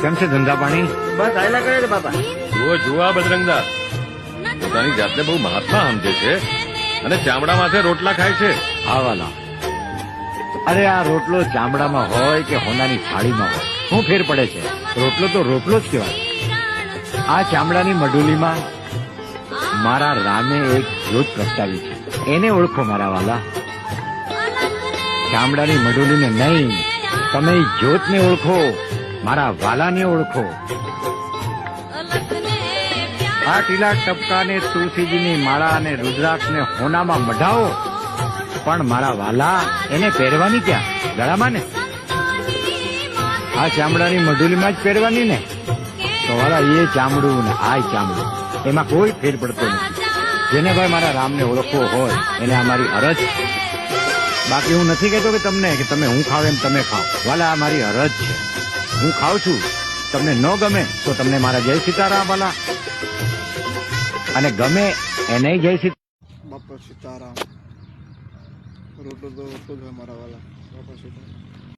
કેમ છે ધંધા પાણી? બસ આયલા કરે છે બાપા. જુઓ આ બજરંગદા પોતાની જાતને બહુ મહાત્મા સમજે છે અને ચામડા માથે રોટલા ખાય છે. આવાલા, અરે આ રોટલો ચામડામાં હોય કે હોનાની થાળીમાં હોય, શું ફેર પડે છે? રોટલો તો રોટલો જ કહેવાય. આ ચામડાની મઢુલીમાં મારા રામે એક જ્યોત પ્રગટાવી છે, એને ઓળખો મારા વાલા. ચામડાની મઢુલીને નહીં, તમે એ જ્યોતને ઓળખો, મારા વાલાને ઓળખો. આ ટીલા ટપકાને તુલસીજીની માળા અને રુદ્રાક્ષને હોનામાં મઢાવો, પણ મારા વાલા એને પહેરવાની ક્યાં? ગળામાં ને. આ ચામડાની મઢુલીમાં જ પહેરવાની ને. તો વાલા એ ચામડું ને આ ચામડું, એમાં કોઈ ફેર પડતો નથી. જેને ભાઈ મારા રામને ઓળખવો હોય એને આ મારી અરજ છે. બાકી હું નથી કહેતો કે તમને કે તમે હું ખાવ એમ તમે ખાઓ. વાલા આ મારી અરજ છે. હું ખાઉં છું, તમને ન ગમે તો તમને મારા જય સીતારામ વાલા, અને ગમે એને જય બાપા સીતારામ. રોટલો તો રોટલો જ હોય મારા વાલા. બાપા સીતારામ.